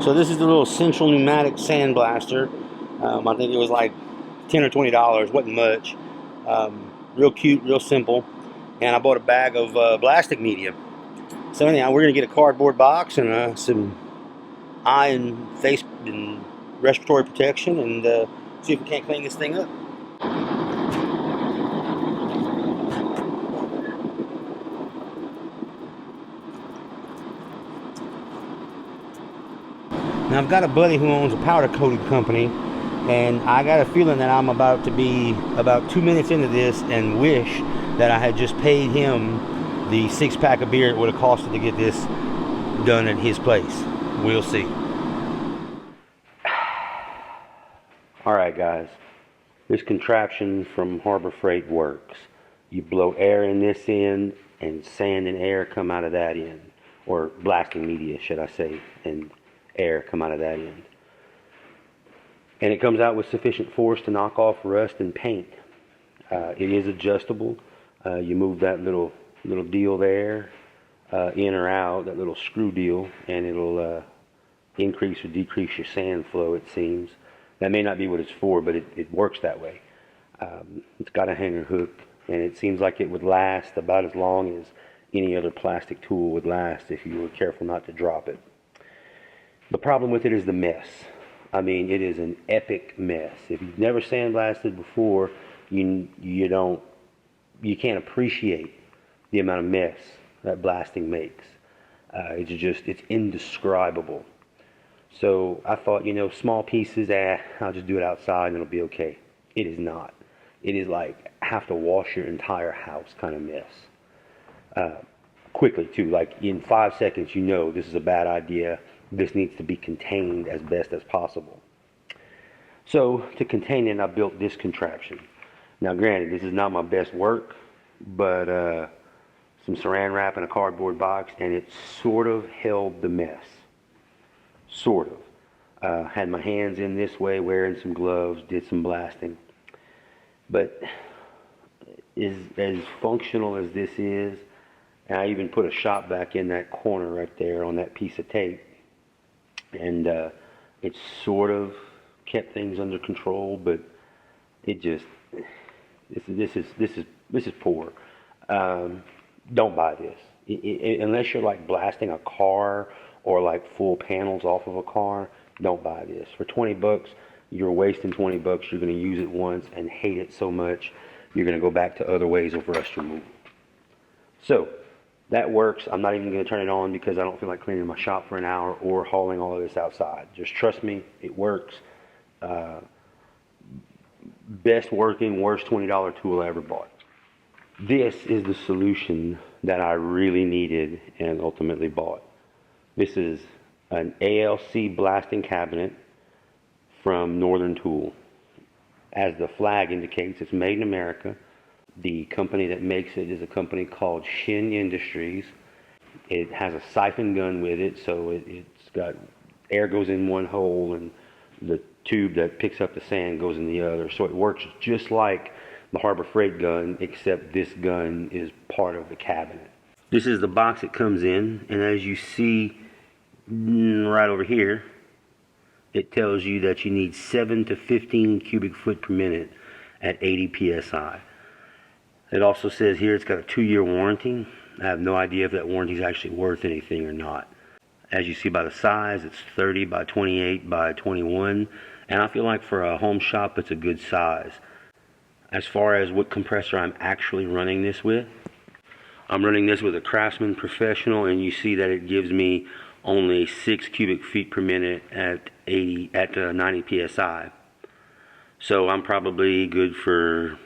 So this is the little Central Pneumatic Sandblaster. I think it was like $10 or $20, wasn't much. Real cute, real simple. And I bought a bag of blasting media. So anyhow, we're gonna get a cardboard box and some eye and face and respiratory protection, and see if we can't clean this thing up. Now I've got a buddy who owns a powder coating company, and I got a feeling that I'm about to be about 2 minutes into this and wish that I had just paid him the 6-pack of beer it would have costed to get this done at his place. We'll see. Alright guys, this contraption from Harbor Freight works. You blow air in this end and sand and air come out of that end. Or blasting media, should I say, and air come out of that end. And it comes out with sufficient force to knock off rust and paint. It is adjustable. You move that little deal there in or out, that little screw deal, and it'll increase or decrease your sand flow, it seems. That may not be what it's for, but it works that way. It's got a hanger hook, and it seems like it would last about as long as any other plastic tool would last if you were careful not to drop it. The problem with it is the mess. I mean, it is an epic mess. If you've never sandblasted before, you can't appreciate the amount of mess that blasting makes. It's indescribable. So I thought, small pieces, I'll just do it outside and it'll be okay. It is not. It is like have to wash your entire house kind of mess. Quickly too, like in 5 seconds, this is a bad idea. This needs to be contained as best as possible. So to contain it, I built this contraption. Now granted, this is not my best work, but some saran wrap in a cardboard box, and it sort of held the mess. Sort of. Had my hands in this way, wearing some gloves, did some blasting. But as functional as this is, and I even put a shop vac in that corner right there on that piece of tape, and it sort of kept things under control, but it just this is poor. Don't buy this unless you're like blasting a car or like full panels off of a car. Don't buy this. For 20 bucks, you're wasting 20 bucks. You're going to use it once and hate it so much you're going to go back to other ways of rust removal. So that works. I'm not even going to turn it on because I don't feel like cleaning my shop for an hour or hauling all of this outside. Just trust me, it works. Best working, worst $20 tool I ever bought. This is the solution that I really needed and ultimately bought. This is an ALC Blasting Cabinet from Northern Tool. As the flag indicates, it's made in America. The company that makes it is a company called Shin Industries. It has a siphon gun with it, so it's got air goes in one hole and the tube that picks up the sand goes in the other. So it works just like the Harbor Freight gun, except this gun is part of the cabinet. This is the box it comes in, and as you see right over here, it tells you that you need 7 to 15 cubic foot per minute at 80 psi. It also says here it's got a 2-year warranty. I have no idea if that warranty is actually worth anything or not. As you see by the size, it's 30 by 28 by 21, and I feel like for a home shop it's a good size. As far as what compressor I'm actually running this with, I'm running this with a Craftsman Professional, and you see that it gives me only 6 cubic feet per minute at 90 psi. So I'm probably good for,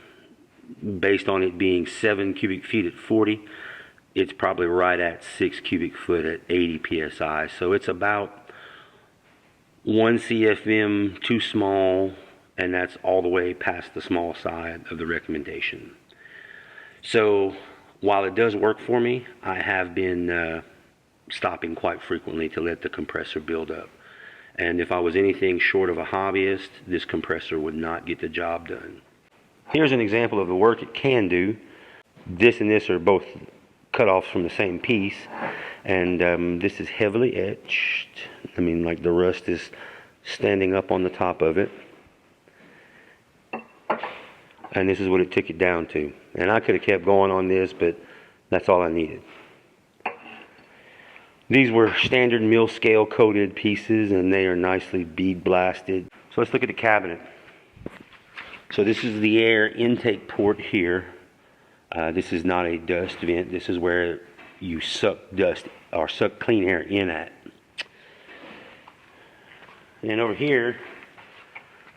based on it being 7 cubic feet at 40, it's probably right at 6 cubic foot at 80 psi. So it's about 1 CFM too small, and that's all the way past the small side of the recommendation. So while it does work for me, I have been stopping quite frequently to let the compressor build up. And if I was anything short of a hobbyist, this compressor would not get the job done. Here's an example of the work it can do. This and this are both cut-offs from the same piece. And this is heavily etched. I mean, like the rust is standing up on the top of it. And this is what it took it down to. And I could have kept going on this, but that's all I needed. These were standard mill scale coated pieces, and they are nicely bead blasted. So let's look at the cabinet. So this is the air intake port here. This is not a dust vent. This is where you suck dust or suck clean air in at. And over here,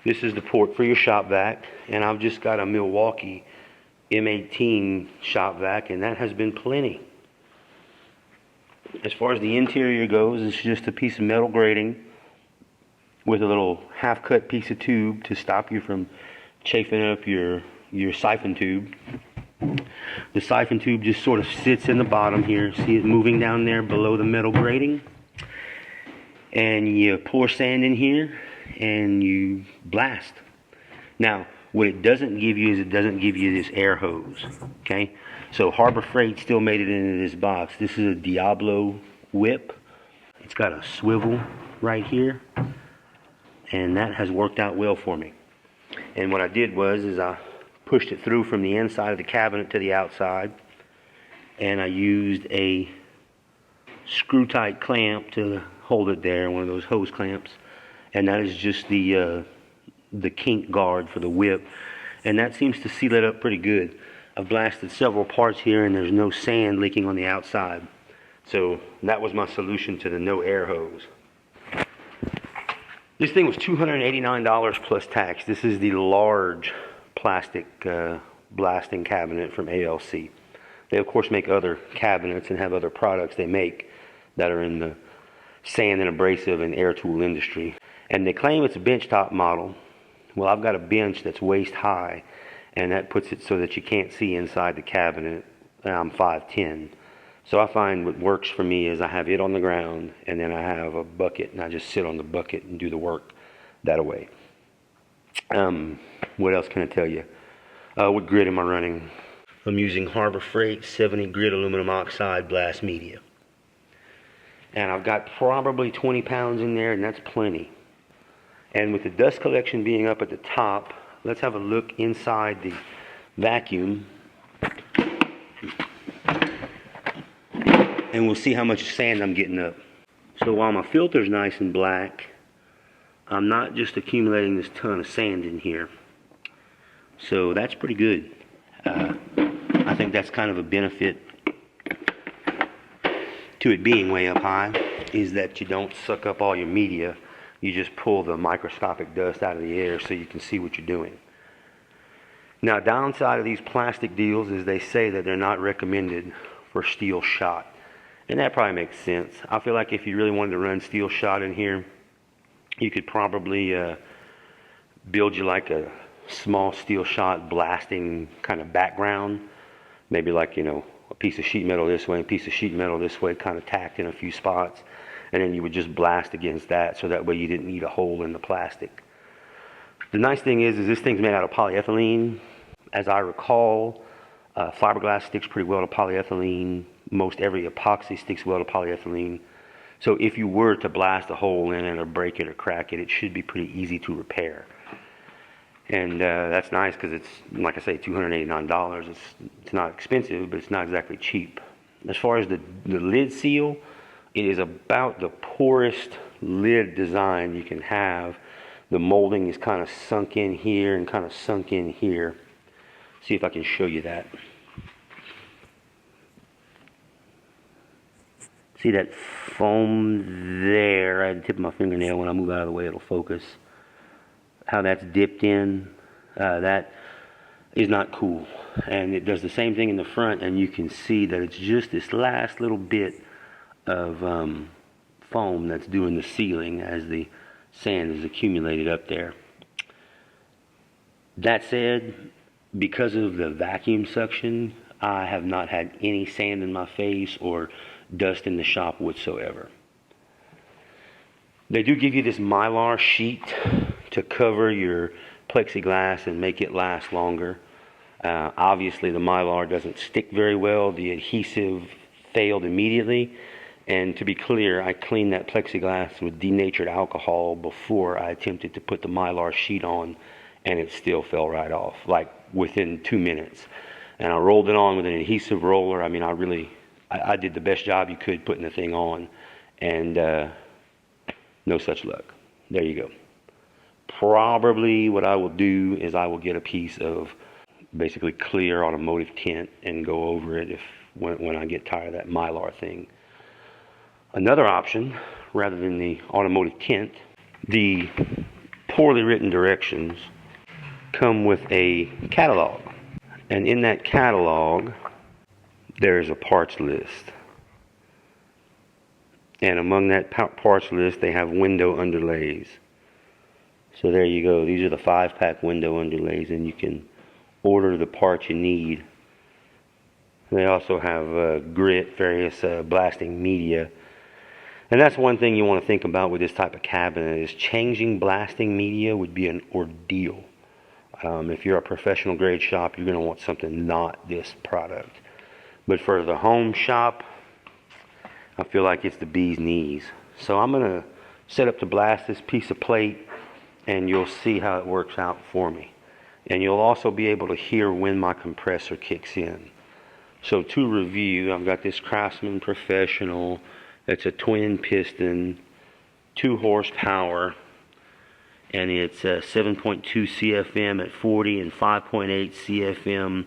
this is the port for your shop vac. And I've just got a Milwaukee M18 shop vac, and that has been plenty. As far as the interior goes, it's just a piece of metal grating with a little half-cut piece of tube to stop you from chafing up your siphon tube. The siphon tube just sort of sits in the bottom here. See it moving down there below the metal grating? And you pour sand in here and you blast. Now, what it doesn't give you is it doesn't give you this air hose. Okay? So Harbor Freight still made it into this box. This is a Diablo whip. It's got a swivel right here. And that has worked out well for me. And what I did was I pushed it through from the inside of the cabinet to the outside, and I used a screw tight clamp to hold it there, one of those hose clamps, and that is just the kink guard for the whip, and that seems to seal it up pretty good. I've blasted several parts here and there's no sand leaking on the outside, so that was my solution to the no air hose. This thing was $289 plus tax. This is the large plastic blasting cabinet from ALC. They of course make other cabinets and have other products they make that are in the sand and abrasive and air tool industry. And they claim it's a benchtop model. Well, I've got a bench that's waist high, and that puts it so that you can't see inside the cabinet. I'm 5'10". So I find what works for me is I have it on the ground, and then I have a bucket, and I just sit on the bucket and do the work that way. What else can I tell you? What grit am I running? I'm using Harbor Freight 70 grit aluminum oxide blast media. And I've got probably 20 pounds in there, and that's plenty. And with the dust collection being up at the top, let's have a look inside the vacuum. And we'll see how much sand I'm getting up. So while my filter's nice and black, I'm not just accumulating this ton of sand in here. So that's pretty good. I think that's kind of a benefit to it being way up high, is that you don't suck up all your media. You just pull the microscopic dust out of the air so you can see what you're doing. Now, downside of these plastic deals is they say that they're not recommended for steel shot. And that probably makes sense. I feel like if you really wanted to run steel shot in here, you could probably build you like a small steel shot blasting kind of background. Maybe like, a piece of sheet metal this way and a piece of sheet metal this way, kind of tacked in a few spots. And then you would just blast against that, so that way you didn't eat a hole in the plastic. The nice thing is this thing's made out of polyethylene. As I recall, fiberglass sticks pretty well to polyethylene. Most every epoxy sticks well to polyethylene. So if you were to blast a hole in it or break it or crack it, it should be pretty easy to repair. And that's nice because it's, like I say, $289. It's not expensive, but it's not exactly cheap. As far as the lid seal, it is about the poorest lid design you can have. The molding is kind of sunk in here and kind of sunk in here. See if I can show you that. See that foam there? I had to tip my fingernail. When I move out of the way, it'll focus. How that's dipped in, that is not cool. And it does the same thing in the front, and you can see that it's just this last little bit of foam that's doing the sealing as the sand is accumulated up there. That said, because of the vacuum suction, I have not had any sand in my face or dust in the shop whatsoever. They do give you this Mylar sheet to cover your plexiglass and make it last longer. Obviously the Mylar doesn't stick very well. The adhesive failed immediately. And to be clear, I cleaned that plexiglass with denatured alcohol before I attempted to put the Mylar sheet on, and it still fell right off, like within 2 minutes. And I rolled it on with an adhesive roller. I mean, I did the best job you could putting the thing on, and no such luck. There you go. Probably what I will do is I will get a piece of basically clear automotive tint and go over it when I get tired of that Mylar thing. Another option, rather than the automotive tint, the poorly written directions come with a catalog. And in that catalog, there's a parts list. And among that parts list, they have window underlays. So there you go. These are the 5-pack window underlays, and you can order the parts you need. They also have grit, various blasting media. And that's one thing you want to think about with this type of cabinet, is changing blasting media would be an ordeal. If you're a professional grade shop, you're going to want something not this product. But for the home shop, I feel like it's the bee's knees. So I'm going to set up to blast this piece of plate, and you'll see how it works out for me. And you'll also be able to hear when my compressor kicks in. So to review, I've got this Craftsman Professional. It's a twin piston, 2 horsepower, and it's 7.2 CFM at 40 and 5.8 CFM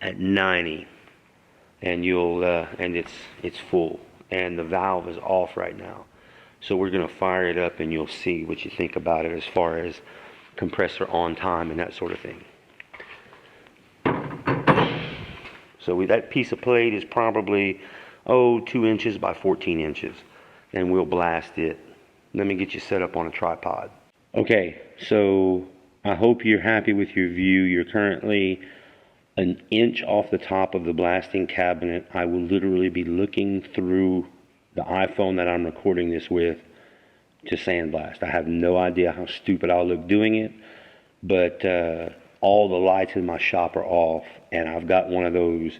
at 90. And it's full, and the valve is off right now. So we're going to fire it up, and you'll see what you think about it as far as compressor on time and that sort of thing. So that piece of plate is probably 2 inches by 14 inches, and we'll blast it. Let me get you set up on a tripod. Okay, so I hope you're happy with your view. You're currently an inch off the top of the blasting cabinet. I will literally be looking through the iPhone that I'm recording this with to sandblast. I have no idea how stupid I'll look doing it, but all the lights in my shop are off, and I've got one of those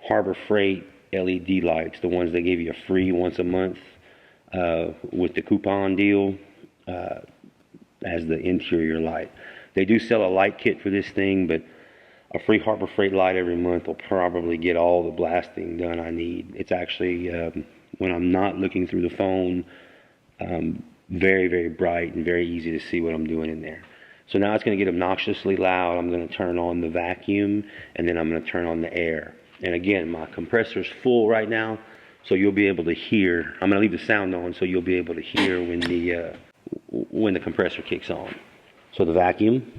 Harbor Freight LED lights, the ones they give you free once a month with the coupon deal as the interior light. They do sell a light kit for this thing, but a free Harbor Freight light every month will probably get all the blasting done I need. It's actually, when I'm not looking through the phone, very, very bright and very easy to see what I'm doing in there. So now it's going to get obnoxiously loud. I'm going to turn on the vacuum, and then I'm going to turn on the air. And again, my compressor's full right now, so you'll be able to hear. I'm going to leave the sound on, so you'll be able to hear when the compressor kicks on. So the vacuum.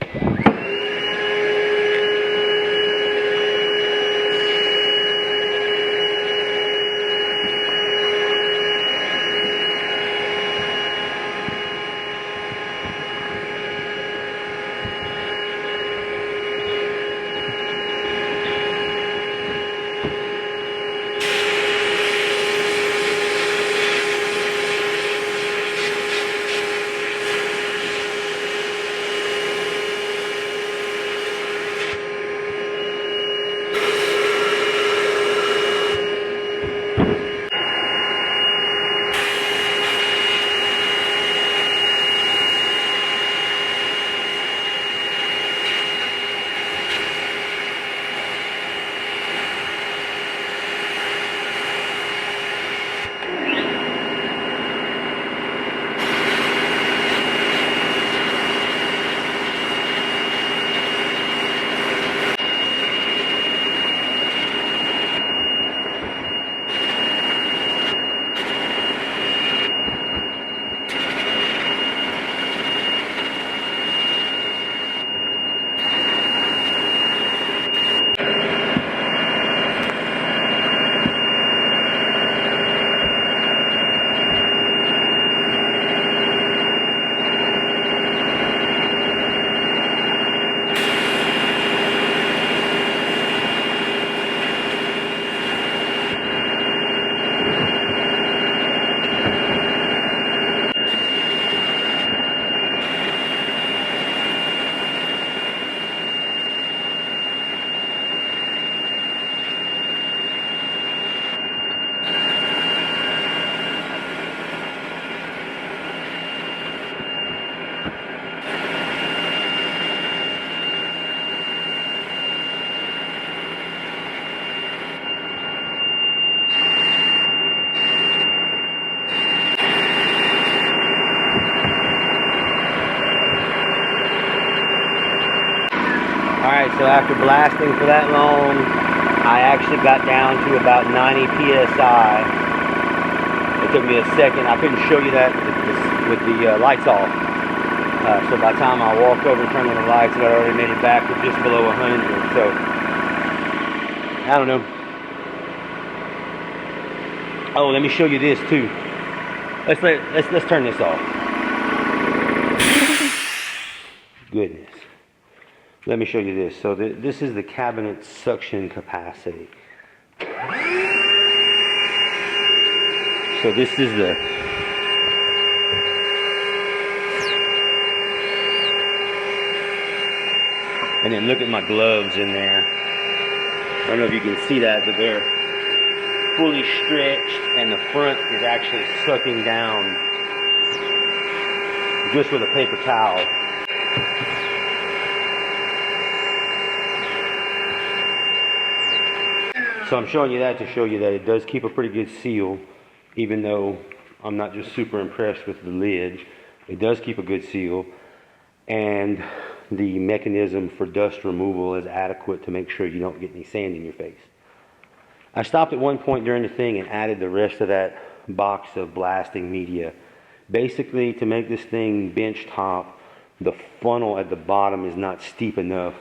so after blasting for that long, I actually got down to about 90 psi. It took me a second. I couldn't show you that with the lights off. So by the time I walked over and turned on the lights, I already made it back to just below 100. So I don't know. Oh, let me show you this too. Let's turn this off. Goodness. Let me show you this. So this is the cabinet's suction capacity. So this is the and then look at my gloves in there. I don't know if you can see that, but they're fully stretched and the front is actually sucking down just with a paper towel. So I'm showing you that to show you that it does keep a pretty good seal, even though I'm not just super impressed with the lid. It does keep a good seal, and the mechanism for dust removal is adequate to make sure you don't get any sand in your face. I stopped at one point during the thing and added the rest of that box of blasting media. Basically, to make this thing bench top, the funnel at the bottom is not steep enough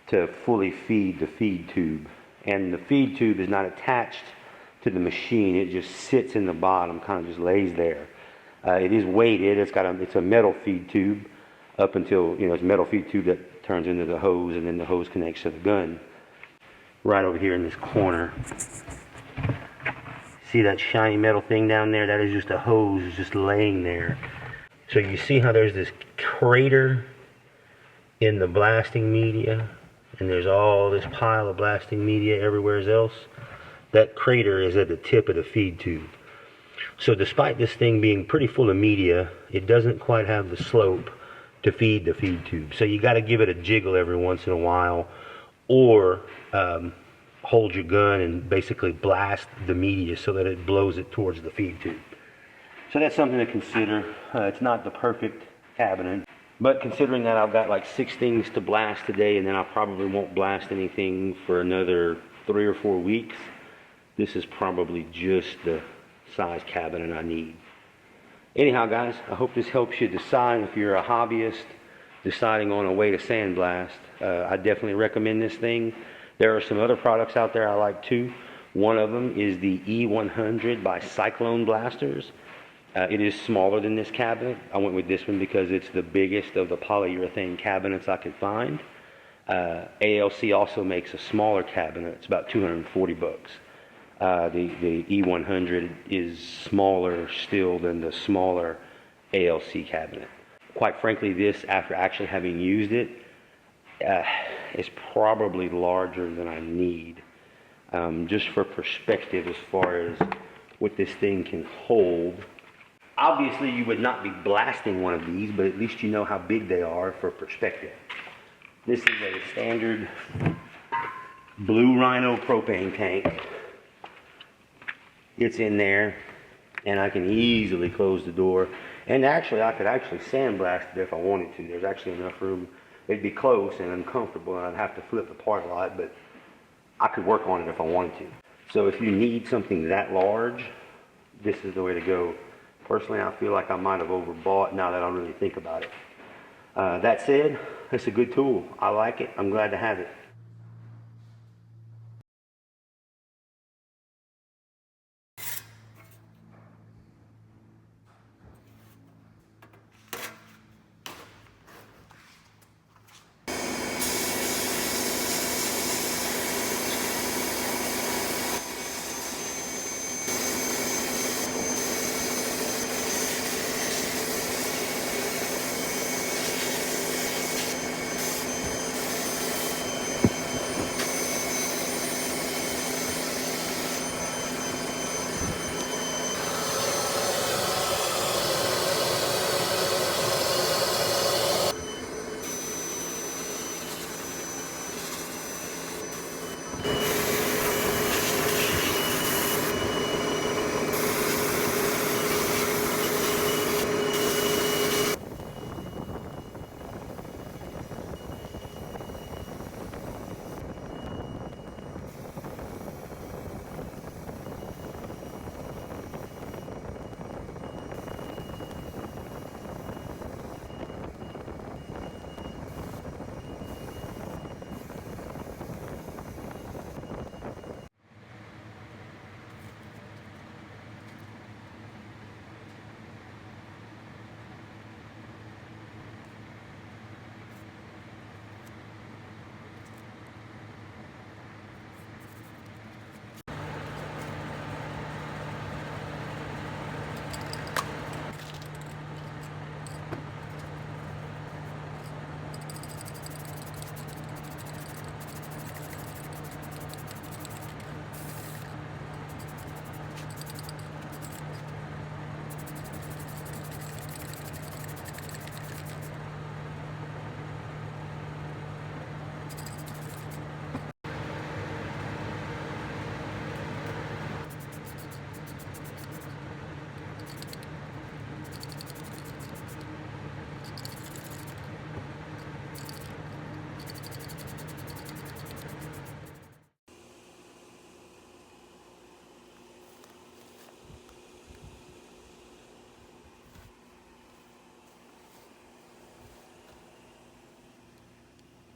to fully feed the feed tube. And the feed tube is not attached to the machine. It just sits in the bottom, kind of just lays there. It is weighted. It's a metal feed tube up until, it's a metal feed tube that turns into the hose, and then the hose connects to the gun. Right over here in this corner. See that shiny metal thing down there? That is just a hose just laying there. So you see how there's this crater in the blasting media, and there's all this pile of blasting media everywhere else? That crater is at the tip of the feed tube. So despite this thing being pretty full of media, it doesn't quite have the slope to feed the feed tube. So you got to give it a jiggle every once in a while, or hold your gun and basically blast the media so that it blows it towards the feed tube. So that's something to consider. It's not the perfect cabinet, but considering that I've got like 6 things to blast today, and then I probably won't blast anything for another 3 or 4 weeks, this is probably just the size cabinet I need. Anyhow, guys, I hope this helps you decide if you're a hobbyist deciding on a way to sandblast. I definitely recommend this thing. There are some other products out there I like too. One of them is the E100 by Cyclone blasters. It is smaller than this cabinet. I went with this one because it's the biggest of the polyurethane cabinets I could find. ALC also makes a smaller cabinet. It's about 240 bucks. The E100 is smaller still than the smaller ALC cabinet. Quite frankly, this, after actually having used it, is probably larger than I need. Just for perspective as far as what this thing can hold. Obviously, you would not be blasting one of these, but at least you know how big they are for perspective. This is a standard blue Rhino propane tank. It's in there, and I can easily close the door. And actually, I could actually sandblast it if I wanted to. There's actually enough room. It'd be close and uncomfortable, and I'd have to flip apart a lot, but I could work on it if I wanted to. So if you need something that large, this is the way to go. Personally, I feel like I might have overbought now that I really think about it. That said, it's a good tool. I like it. I'm glad to have it.